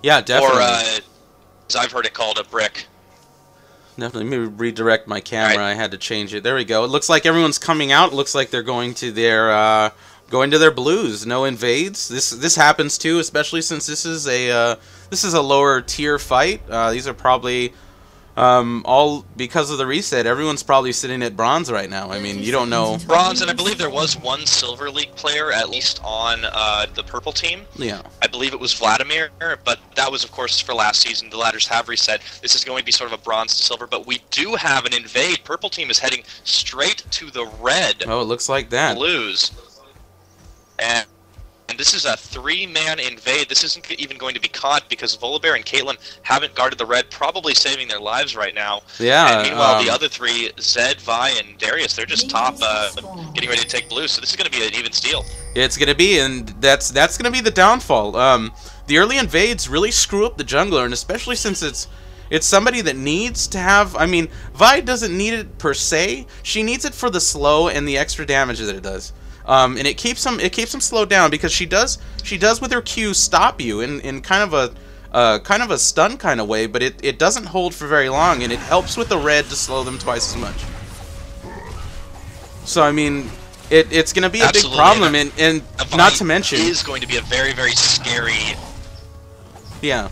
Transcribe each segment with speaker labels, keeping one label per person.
Speaker 1: Yeah, definitely.
Speaker 2: Or, as I've heard it called, a brick.
Speaker 1: Definitely. Let me redirect my camera. Right. I had to change it. There we go. It looks like everyone's coming out. It looks like they're going to their blues. No invades. This happens too, especially since this is a lower tier fight. These are probably all because of the reset. Everyone's probably sitting at bronze right now. I mean, you don't know.
Speaker 2: Bronze, and I believe there was one Silver League player, at least on the purple team.
Speaker 1: Yeah.
Speaker 2: I believe it was Vladimir, but that was, of course, for last season. The ladders have reset. This is going to be sort of a bronze to silver, but we do have an invade. Purple team is heading straight to the red.
Speaker 1: Oh, it looks like that.
Speaker 2: Blues. And this is a 3-man invade. This isn't even going to be caught because Volibear and Caitlyn haven't guarded the red, probably saving their lives right now.
Speaker 1: Yeah.
Speaker 2: And meanwhile, the other three, Zed, Vi, and Darius, they're just top, getting ready to take blue. So this is going to be an even steal.
Speaker 1: It's going to be, and that's going to be the downfall. The early invades really screw up the jungler, and especially since it's somebody that needs to have. I mean, Vi doesn't need it per se. She needs it for the slow and the extra damage that it does. And it keeps them slowed down because she does with her Q stop you in kind of a stun kind of way, but it doesn't hold for very long, and it helps with the red to slow them twice as much. So I mean, it's going to be a big problem, and not to mention,
Speaker 2: it is going to be a very, very scary.
Speaker 1: Yeah.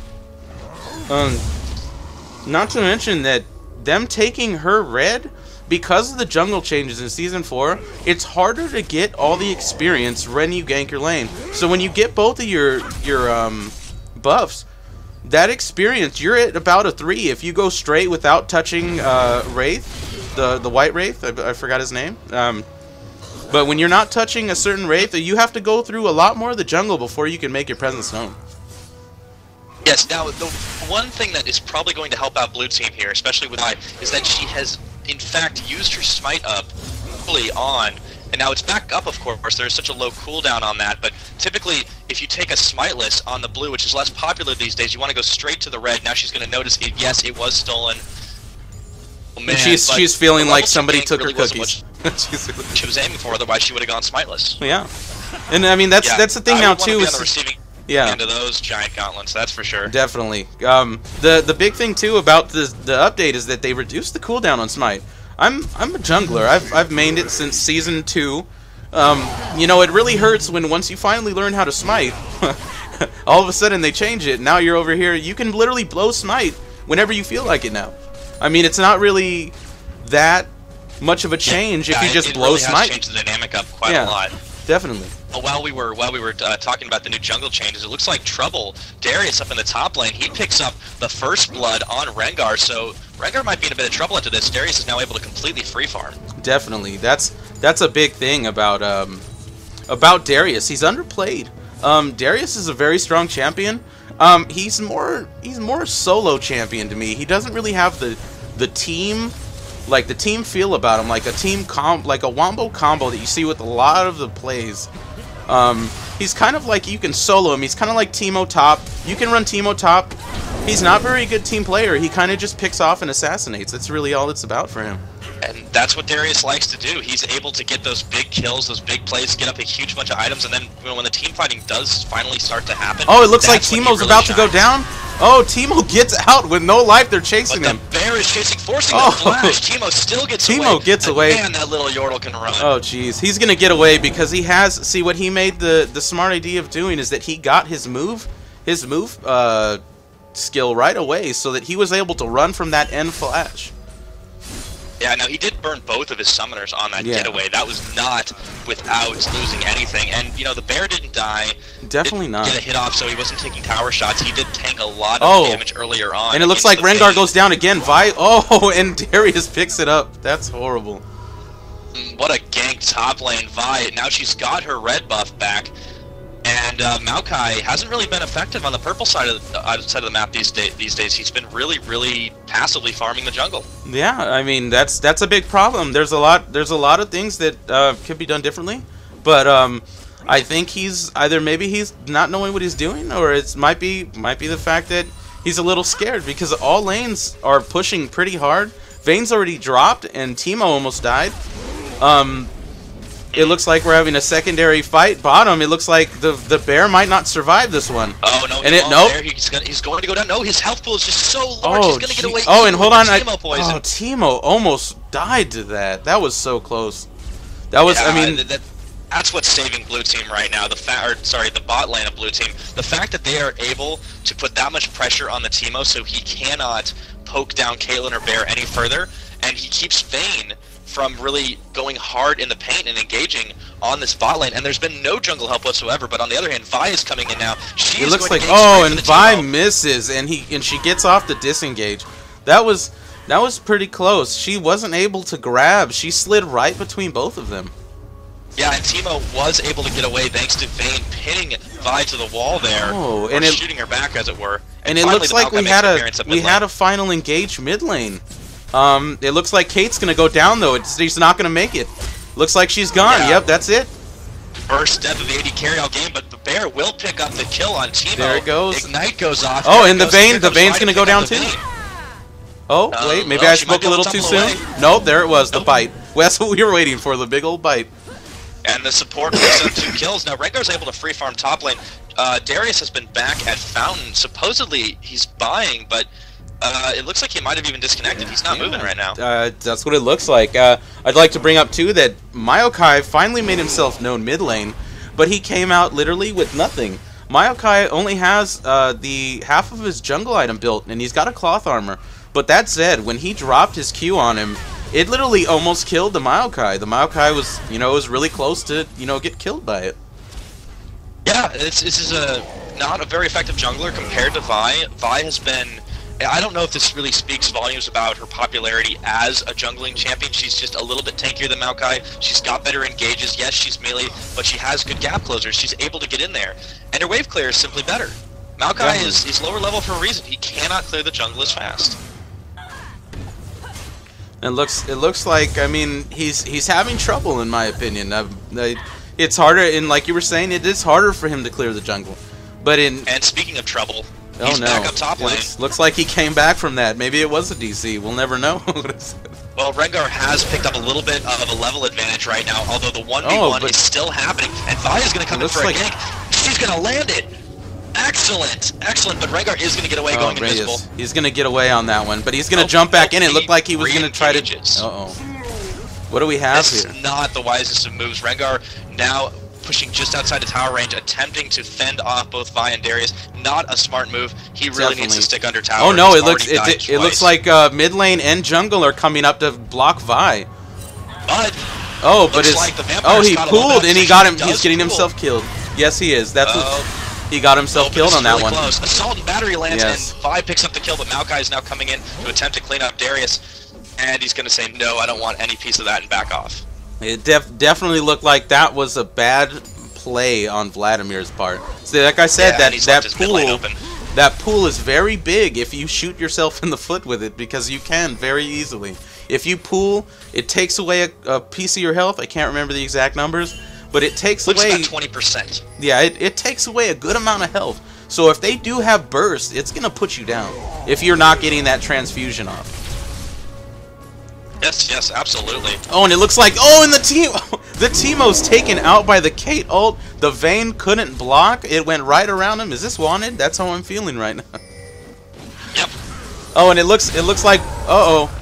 Speaker 1: Not to mention that them taking her red. Because of the jungle changes in Season 4, it's harder to get all the experience when you gank your lane. So when you get both of your buffs, that experience, you're at about a 3 if you go straight without touching Wraith, the white Wraith, I forgot his name. But when you're not touching a certain Wraith, you have to go through a lot more of the jungle before you can make your presence known.
Speaker 2: Yes, now the one thing that is probably going to help out Blue Team here, especially with I, is that she has in fact used her smite up fully on, and now it's back up, of course. There's such a low cooldown on that, but typically if you take a smiteless on the blue, which is less popular these days, you want to go straight to the red. Now she's going to notice it, yes, it was stolen. Oh, man,
Speaker 1: she's feeling like somebody took her cookies.
Speaker 2: She was aiming for, otherwise she would have gone smiteless.
Speaker 1: Yeah, and I mean that's the thing now too.
Speaker 2: Is on the receiving end of those giant gauntlets, that's for sure.
Speaker 1: Definitely. The big thing too about the update is that they reduced the cooldown on smite. I'm a jungler. I've mained it since Season 2. You know, it really hurts when once you finally learn how to smite, all of a sudden they change it. Now you're over here. You can literally blow smite whenever you feel like it now. I mean, it's not really that much of a change if you just blow
Speaker 2: really
Speaker 1: smite.
Speaker 2: Has changed the dynamic up quite a lot.
Speaker 1: Definitely.
Speaker 2: Well, while we were talking about the new jungle changes, it looks like Trouble, Darius up in the top lane, he picks up the first blood on Rengar, so Rengar might be in a bit of trouble into this. Darius is now able to completely free farm.
Speaker 1: Definitely. That's a big thing about Darius. He's underplayed. Darius is a very strong champion. He's more solo champion to me. He doesn't really have the team. Like the team feel about him, like a wombo combo that you see with a lot of the plays. He's kind of like, you can solo him. He's kind of like Teemo top. You can run Teemo top. He's not very good team player. He kind of just picks off and assassinates. That's really all it's about for him.
Speaker 2: And that's what Darius likes to do. He's able to get those big kills, those big plays, get up a huge bunch of items, and then when the team fighting does finally start to happen...
Speaker 1: Oh, it looks like Teemo's about to go down. Oh, Teemo gets out with no life. They're chasing him.
Speaker 2: But the bear is chasing, forcing the flash. Teemo still gets away.
Speaker 1: Teemo gets away.
Speaker 2: Man, that little Yordle can run.
Speaker 1: Oh, jeez. He's going to get away because he has... See, what he made the smart idea of doing is that he got his move skill right away so that he was able to run from that end flash.
Speaker 2: Yeah, no, he did burn both of his summoners on that getaway. That was not without losing anything. And, you know, the bear didn't die.
Speaker 1: Definitely not.
Speaker 2: Get a hit off, so he wasn't taking tower shots. He did tank a lot of damage earlier on.
Speaker 1: And it looks like Rengar goes down again. Oh, and Darius picks it up. That's horrible.
Speaker 2: What a gank top lane, Vi. Now she's got her red buff back. And Maokai hasn't really been effective on the purple side of the map these days. He's been really, really passively farming the jungle. Yeah,
Speaker 1: I mean that's a big problem. There's a lot of things that could be done differently, but I think he's maybe he's not knowing what he's doing, or it might be the fact that he's a little scared because all lanes are pushing pretty hard. Vayne's already dropped, and Teemo almost died. It looks like we're having a secondary fight. Bottom, it looks like the bear might not survive this one.
Speaker 2: Oh, no,
Speaker 1: and nope.
Speaker 2: He's going to go down. No, his health pool is just so large. He's going to get away.
Speaker 1: Oh, and hold on.
Speaker 2: Teemo poison.
Speaker 1: Oh, Teemo almost died to that. That was so close. That was, I mean...
Speaker 2: That's what's saving Blue Team right now. The bot lane of Blue Team. The fact that they are able to put that much pressure on the Teemo so he cannot poke down Caitlyn or Bear any further, and he keeps Vayne from really going hard in the paint and engaging on this bot lane. And there's been no jungle help whatsoever. But on the other hand, Vi is coming in now.
Speaker 1: It looks like and Vi misses, and she gets off the disengage. That was pretty close. She wasn't able to grab. She slid right between both of them.
Speaker 2: Yeah, and Teemo was able to get away thanks to Vayne pinning Vi to the wall there, and shooting her back, as it were.
Speaker 1: And it looks like we had a final engage mid lane. It looks like Kate's gonna go down though. She's not gonna make it. Looks like she's gone. Yeah. Yep, that's it.
Speaker 2: First death of the AD carry all game, but the Bear will pick up the kill on Teemo.
Speaker 1: There it goes.
Speaker 2: Ignite goes off.
Speaker 1: Oh, and the Vayne's gonna go down too. Oh, wait, maybe I spoke a little too soon. Nope, there it was, the bite. Well, that's what we were waiting for, the big old bite.
Speaker 2: And the support picks up 2 kills. Now, Rengar's able to free farm top lane. Darius has been back at Fountain. Supposedly, he's buying, but it looks like he might have even disconnected. He's not moving right now.
Speaker 1: That's what it looks like. I'd like to bring up, too, that Maokai finally made himself known mid lane, but he came out literally with nothing. Maokai only has the half of his jungle item built, and he's got a cloth armor. But that said, when he dropped his Q on him, it literally almost killed the Maokai. The Maokai was, was really close to, get killed by it.
Speaker 2: Yeah, this is not a very effective jungler compared to Vi. Vi has been... I don't know if this really speaks volumes about her popularity as a jungling champion. She's just a little bit tankier than Maokai. She's got better engages. Yes, she's melee, but she has good gap closers. She's able to get in there. And her wave clear is simply better. Maokai is lower level for a reason. He cannot clear the jungle as fast.
Speaker 1: It looks like, I mean, he's having trouble, in my opinion. It's harder, and like you were saying, it is harder for him to clear the jungle. But and
Speaker 2: speaking of trouble, he's back up top lane.
Speaker 1: Looks like he came back from that. Maybe it was a DC. We'll never know.
Speaker 2: Well, Rengar has picked up a little bit of a level advantage right now, although the 1v1 is still happening. And Vi is going to come in for a gank. She's going to land it. Excellent, excellent, but Rengar is going to get away going invisible.
Speaker 1: He's going to get away on that one, but he's going to jump back in. It looked like he was going to try to... Uh-oh. What do we have here?
Speaker 2: This is not the wisest of moves. Rengar now pushing just outside of tower range, attempting to fend off both Vi and Darius. Not a smart move. He really needs to stick under tower.
Speaker 1: Oh no, it looks like mid lane and jungle are coming up to block Vi.
Speaker 2: But
Speaker 1: he pooled and he got him. He's getting himself killed. Yes, he is. That's what... He got himself killed on that one.
Speaker 2: Close. Assault and battery lands, and Vi picks up the kill, but Maokai is now coming in to attempt to clean up Darius, and he's going to say, no, I don't want any piece of that, and back off.
Speaker 1: It definitely looked like that was a bad play on Vladimir's part. So, like I said, that pool is very big if you shoot yourself in the foot with it, because you can very easily. If you pool, it takes away a piece of your health. I can't remember the exact numbers. But it takes away...
Speaker 2: about 20%.
Speaker 1: Yeah, it takes away a good amount of health. So if they do have burst, it's going to put you down. If you're not getting that transfusion off.
Speaker 2: Yes, absolutely.
Speaker 1: Oh, and it looks like... Oh, and the Teemo's taken out by the Kate ult. The Vayne couldn't block. It went right around him. Is this wanted? That's how I'm feeling right now.
Speaker 2: Yep.
Speaker 1: Oh, and it looks like,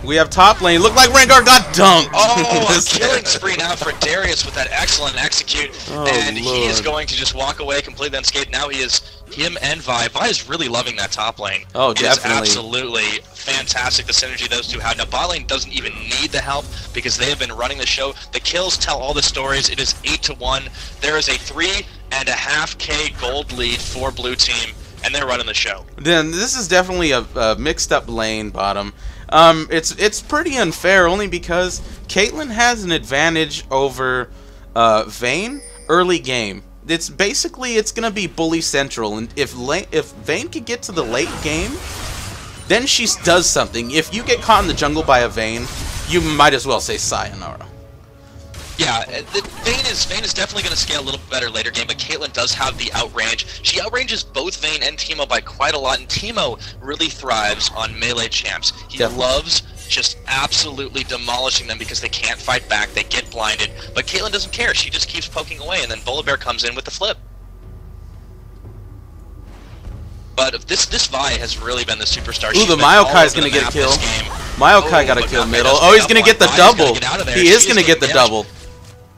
Speaker 1: we have top lane. Look like Rengar got dunked.
Speaker 2: Oh, a killing spree now for Darius with that excellent execute. And he is going to just walk away completely unscathed. Now him and Vi. Vi is really loving that top lane.
Speaker 1: Oh, definitely.
Speaker 2: It's absolutely fantastic, the synergy those two have. Now, bot lane doesn't even need the help because they have been running the show. The kills tell all the stories. It is 8-1. There is a 3.5K gold lead for Blue Team. And they're running the show.
Speaker 1: Then this is definitely a mixed-up lane, bottom. It's pretty unfair only because Caitlyn has an advantage over Vayne early game. It's gonna be bully central, and if Vayne could get to the late game, then she does something. If you get caught in the jungle by a Vayne, you might as well say sayonara.
Speaker 2: Yeah, Vayne is definitely going to scale a little bit better later game, but Caitlyn does have the outrange. She outranges both Vayne and Teemo by quite a lot, and Teemo really thrives on melee champs. He loves just absolutely demolishing them because they can't fight back. They get blinded, but Caitlyn doesn't care. She just keeps poking away, and then Volibear comes in with the flip. But this Vi has really been the superstar.
Speaker 1: Ooh, the Maokai's gonna get a kill. Maokai got a kill middle. Oh, he's gonna get the double. He is gonna get the double.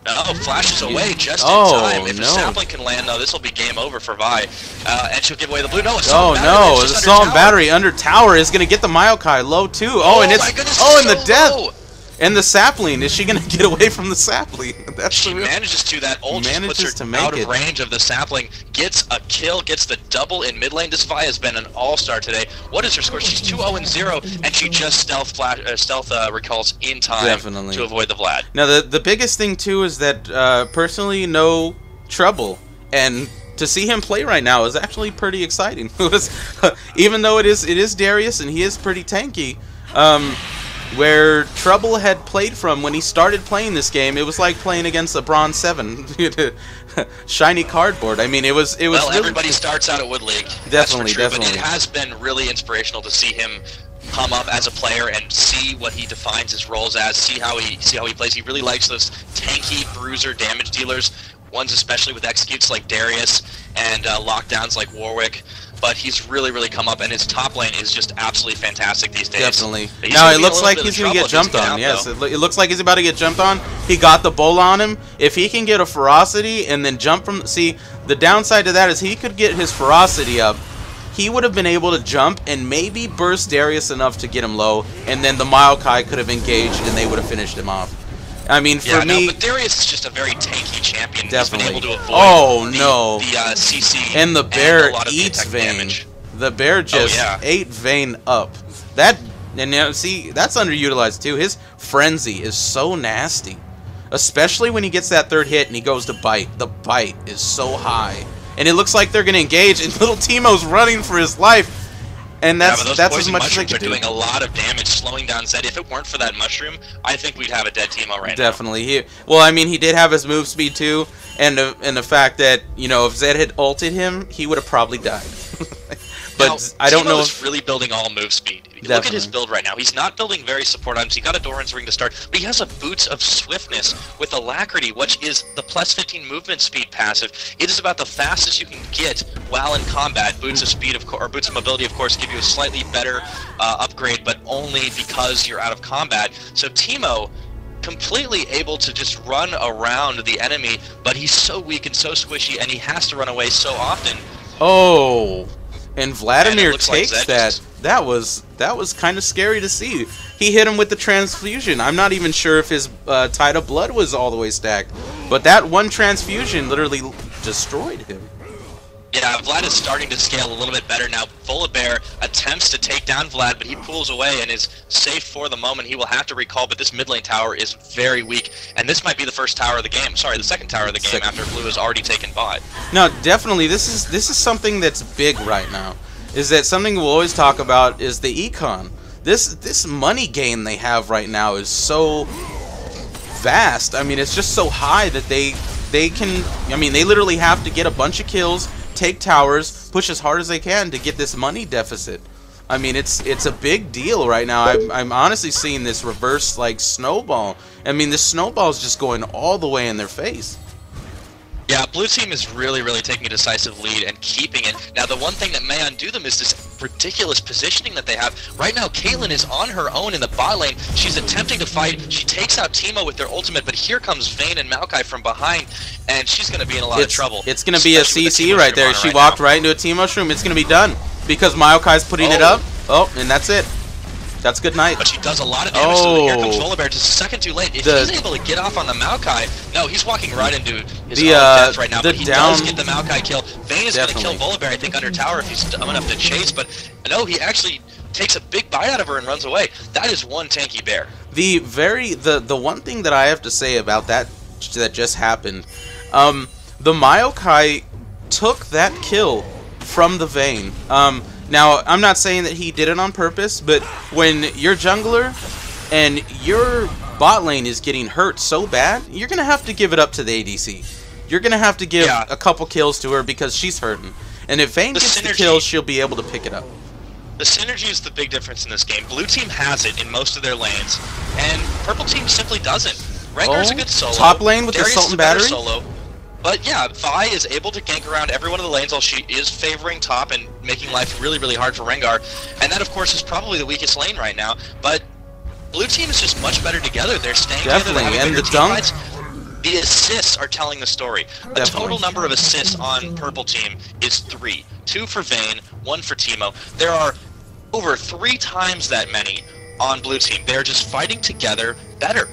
Speaker 2: Oh, flashes away just in time. If a sapling can land, though, this will be game over for Vi. And she'll give away the blue. No,
Speaker 1: oh no, the Assault and Battery under tower is gonna get the Maokai low too. Oh, and it's and the death. And the sapling, is she gonna get away from the sapling?
Speaker 2: She manages to. That ult just puts her out of range of the sapling. Gets a kill, gets the double in mid lane. This Vi has been an all-star today. What is her score? She's 2-0-0, and she just stealth recalls in time to avoid the Vlad.
Speaker 1: Now the biggest thing too is that personally, no trouble, and to see him play right now is actually pretty exciting. Even though it is Darius and he is pretty tanky. Where Trouble had played from when he started playing this game, it was like playing against a Bronze 7. Shiny cardboard. I mean, it was
Speaker 2: well,
Speaker 1: really
Speaker 2: everybody starts out at Wood League.
Speaker 1: Definitely.
Speaker 2: But it has been really inspirational to see him come up as a player and see what he defines his roles as, see how he plays. He really likes those tanky bruiser damage dealers, ones especially with executes like Darius and lockdowns like Warwick. But he's really come up, and his top lane is just absolutely fantastic these days.
Speaker 1: Definitely. Now it looks like he's going to get jumped on. Yes, it looks like he's about to get jumped on. He got the bola on him. If he can get a ferocity and then jump from... See, the downside to that is he could get his ferocity up. He would have been able to jump and maybe burst Darius enough to get him low, and then the Maokai could have engaged and they would have finished him off. I mean, for me...
Speaker 2: but Darius is just a very tanky champion.
Speaker 1: Definitely.
Speaker 2: He's been able to avoid
Speaker 1: the
Speaker 2: CC
Speaker 1: and the bear eats Vayne. The bear just ate Vayne up. And now, see, that's underutilized too. His frenzy is so nasty. Especially when he gets that third hit and he goes to bite. The bite is so high. And it looks like they're going to engage, and little Teemo's running for his life. And that's as much as they can do.
Speaker 2: Doing a lot of damage, slowing down Zed. If it weren't for that mushroom, I think we'd have a dead Teemo right now.
Speaker 1: Definitely. Well, I mean, he did have his move speed too, and the fact that, you know, if Zed had ulted him, he would have probably died. But
Speaker 2: now,
Speaker 1: I don't know
Speaker 2: if really building all move speed. Definitely. Look at his build right now. He's not building very support items. He got a Doran's Ring to start, but he has a Boots of Swiftness with Alacrity, which is the +15 movement speed passive. It is about the fastest you can get while in combat. Boots of Speed, or Boots of Mobility, of course, give you a slightly better upgrade, but only because you're out of combat. So Teemo, completely able to just run around the enemy, but he's so weak and so squishy, and he has to run away so often.
Speaker 1: Oh, and Vladimir takes that. That was kind of scary to see. He hit him with the transfusion. I'm not even sure if his Tide of Blood was all the way stacked, but that one transfusion literally destroyed him.
Speaker 2: Yeah, Vlad is starting to scale a little bit better now. Volibear attempts to take down Vlad, but he pulls away and is safe for the moment. He will have to recall, but this mid lane tower is very weak, and this might be the first tower of the game. Sorry, the second tower of the game after Blue has already taken bot.
Speaker 1: No, definitely. This is something that's big right now. Is that something we'll always talk about is the econ. This money gain they have right now is so vast. I mean, it's just so high that they can. I mean, they literally have to get a bunch of kills, take towers, push as hard as they can to get this money deficit. I mean, it's a big deal right now. I'm honestly seeing this reverse like snowball. I mean, this snowball is just going all the way in their face.
Speaker 2: Yeah, blue team is really taking a decisive lead and keeping it. Now, the one thing that may undo them is this ridiculous positioning that they have. Right now, Caitlyn is on her own in the bot lane. She's attempting to fight. She takes out Teemo with their ultimate, but here comes Vayne and Maokai from behind, and she's going to be in a lot of trouble.
Speaker 1: It's going to be a CC right there. She walked right into a Teemo shroom. It's going to be done because Maokai's putting it up. Oh, and that's it. That's good night.
Speaker 2: But she does a lot of damage, so here comes Volibear just a second too late. If he's able to get off on the Maokai, no, he's walking right into his own death right now, but he does get the Maokai kill. Vayne is going to kill Volibear, I think, under tower if he's dumb enough to chase, but no, he actually takes a big bite out of her and runs away. That is one tanky bear.
Speaker 1: The one thing that I have to say about that just happened, the Maokai took that kill from the Vayne. Now, I'm not saying that he did it on purpose, but when you're jungler and your bot lane is getting hurt so bad, you're going to have to give it up to the ADC. You're going to have to give a couple kills to her because she's hurting. And if Vayne gets the kill, she'll be able to pick it up.
Speaker 2: The synergy is the big difference in this game. Blue team has it in most of their lanes, and purple team simply doesn't. Rengar's a good solo.
Speaker 1: Top lane with
Speaker 2: Darius
Speaker 1: the Sultan
Speaker 2: is a better
Speaker 1: battery?
Speaker 2: solo. But yeah, Vi is able to gank around every one of the lanes while she is favoring top and making life really, really hard for Rengar. And that, of course, is probably the weakest lane right now. But blue team is just much better together. They're staying
Speaker 1: Definitely,
Speaker 2: together.
Speaker 1: and the
Speaker 2: team
Speaker 1: dunk.
Speaker 2: fights. The assists are telling the story. The total number of assists on purple team is 3. 2 for Vayne, 1 for Teemo. There are over 3 times that many on blue team. They're just fighting together better.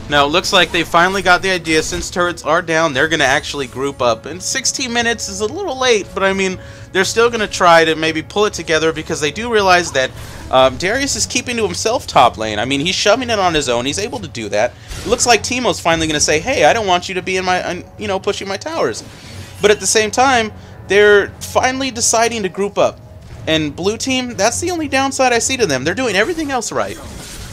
Speaker 1: Now, it looks like they finally got the idea. Since turrets are down, they're going to actually group up. And 16 minutes is a little late, but I mean, they're still going to try to maybe pull it together because they do realize that Darius is keeping to himself top lane. I mean, he's shoving it on his own. He's able to do that. It looks like Teemo's finally going to say, hey, I don't want you to be in my, you know, pushing my towers. But at the same time, they're finally deciding to group up. And blue team, that's the only downside I see to them. They're doing everything else right.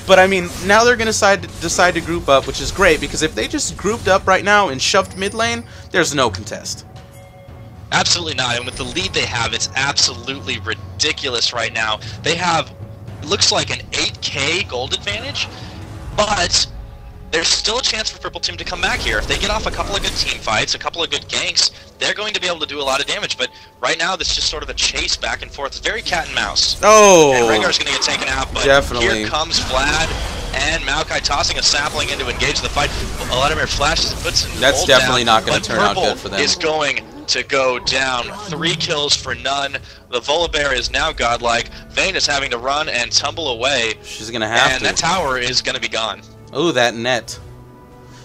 Speaker 1: But I mean, now they're going to decide to group up, which is great, because if they just grouped up right now and shoved mid lane, there's no contest.
Speaker 2: Absolutely not, and with the lead they have, it's absolutely ridiculous right now. They have, looks like an 8k gold advantage, but there's still a chance for purple team to come back here. If they get off a couple of good team fights, a couple of good ganks, they're going to be able to do a lot of damage, but right now this is just sort of a chase back and forth. It's very cat and mouse.
Speaker 1: Oh!
Speaker 2: And Rengar's going to get taken out, but
Speaker 1: definitely.
Speaker 2: Here comes Vlad and Maokai tossing a sapling in to engage the fight. Vladimir flashes and puts in
Speaker 1: That's definitely not going to turn out good for them.
Speaker 2: Is going to go down. 3 kills for none. The Volibear is now godlike. Vayne is having to run and tumble away.
Speaker 1: She's going to have to.
Speaker 2: And that tower is going to be gone.
Speaker 1: Oh, that net.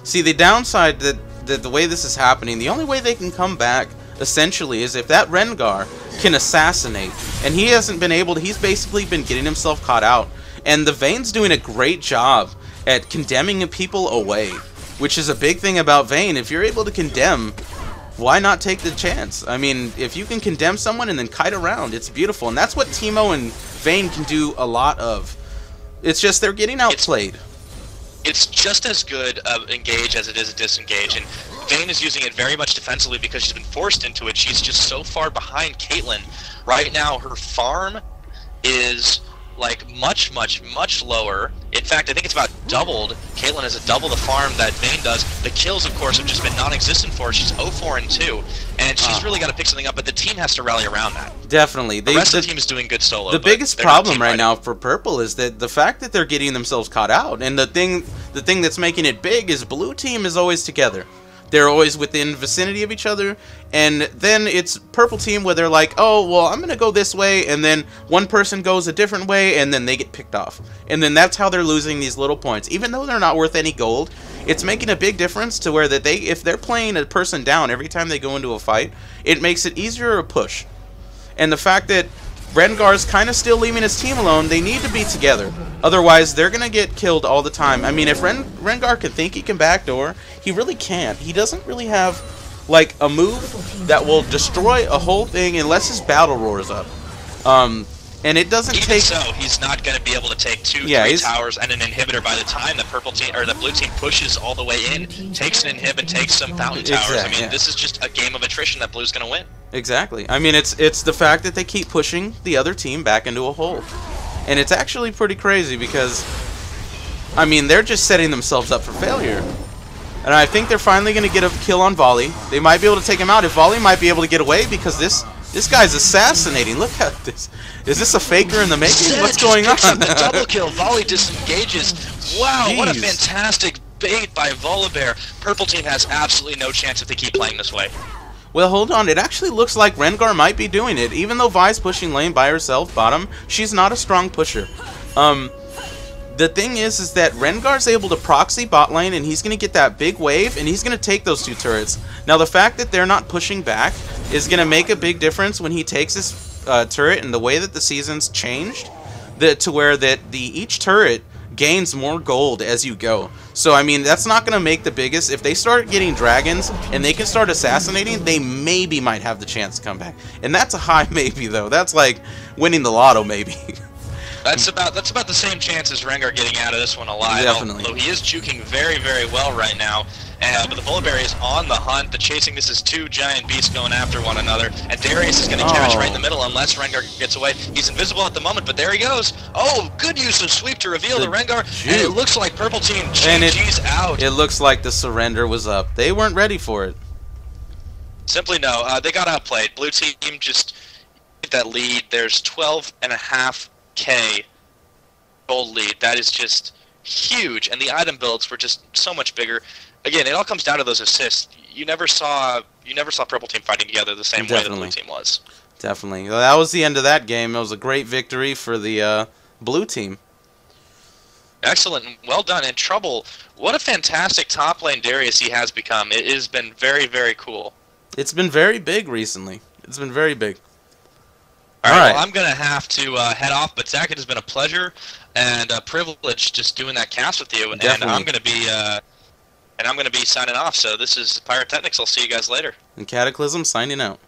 Speaker 1: See, the downside that the way this is happening, the only way they can come back, essentially, is if that Rengar can assassinate. And he hasn't been able to, he's basically been getting himself caught out. And the Vayne's doing a great job at condemning people away, which is a big thing about Vayne. If you're able to condemn, why not take the chance? I mean, if you can condemn someone and then kite around, it's beautiful. And that's what Teemo and Vayne can do a lot of. It's just they're getting outplayed.
Speaker 2: It's just as good of engage as it is a disengage, and Vayne is using it very much defensively because she's been forced into it. She's just so far behind Caitlyn. Right now, her farm is like much lower. In fact, I think it's about doubled. Caitlyn has double the farm that Vayne does. The kills, of course, have just been non-existent for her. She's 0-4-2, and she's really got to pick something up, but the team has to rally around that.
Speaker 1: Definitely.
Speaker 2: The rest of the team is doing good solo.
Speaker 1: The biggest problem right now for purple is that the fact that they're getting themselves caught out, and the thing that's making it big is blue team is always together. They're always within vicinity of each other, and then it's purple team where they're like, oh, well, I'm going to go this way, and then one person goes a different way, and then they get picked off. And then that's how they're losing these little points. Even though they're not worth any gold, it's making a big difference to where that if they're playing a person down every time they go into a fight, it makes it easier to push. And the fact that Rengar's kind of still leaving his team alone, they need to be together. Otherwise, they're going to get killed all the time. I mean, if Rengar can think he can backdoor, he really can't. He doesn't really have, like, a move that will destroy a whole thing unless his battle roars up. And it doesn't
Speaker 2: Even
Speaker 1: take...
Speaker 2: so, he's not going to be able to take 2, 3 towers and an inhibitor by the time the purple team or the blue team pushes all the way in, takes an inhib and takes some fountain towers. I mean, this is just a game of attrition that blue's going to win.
Speaker 1: Exactly. I mean, it's the fact that they keep pushing the other team back into a hole. And it's actually pretty crazy because, I mean, they're just setting themselves up for failure. And I think they're finally going to get a kill on Volley. They might be able to take him out. If Volley might be able to get away because this guy's assassinating. Look at this. Is this a faker in the making? What's going on?
Speaker 2: The double kill. Volley disengages. Wow, what a fantastic bait by Volibear. Purple team has absolutely no chance if they keep playing this way.
Speaker 1: Well, hold on. It actually looks like Rengar might be doing it. Even though Vi's pushing lane by herself, bottom, she's not a strong pusher. The thing is that Rengar's able to proxy bot lane, and he's going to get that big wave, and he's going to take those 2 turrets. Now, the fact that they're not pushing back is going to make a big difference when he takes this turret, and the way that the season's changed, to where that each turret gains more gold as you go. So, I mean, that's not going to make the biggest. If they start getting dragons and they can start assassinating, they maybe might have the chance to come back. And that's a high maybe, though. That's like winning the lotto, maybe.
Speaker 2: That's about the same chance as Rengar getting out of this one alive.
Speaker 1: Definitely.
Speaker 2: Although he is juking very, very well right now. But the Polar Bear is on the hunt. The chasing, this is two giant beasts going after one another. And Darius is going to catch right in the middle unless Rengar gets away. He's invisible at the moment, but there he goes. Oh, good use of sweep to reveal the Rengar. And it looks like Purple Team GG's out.
Speaker 1: It looks like the surrender was up. They weren't ready for it.
Speaker 2: Simply no. They got outplayed. Blue Team just get that lead. There's 12.5k gold lead. That is just huge. And the item builds were just so much bigger. Again, it all comes down to those assists. You never saw Purple Team fighting together the same way that Blue Team was.
Speaker 1: Definitely. Well, that was the end of that game. It was a great victory for the Blue Team.
Speaker 2: Excellent. Well done. And Trouble, what a fantastic top lane Darius he has become. It has been very, very cool.
Speaker 1: It's been very big recently. It's been very big.
Speaker 2: All right. Well, I'm going to have to head off, but Zach, it has been a pleasure and a privilege just doing that cast with you.
Speaker 1: Definitely.
Speaker 2: And I'm going to be signing off. So this is Piratechnics. I'll see you guys later.
Speaker 1: And Cataclysm signing out.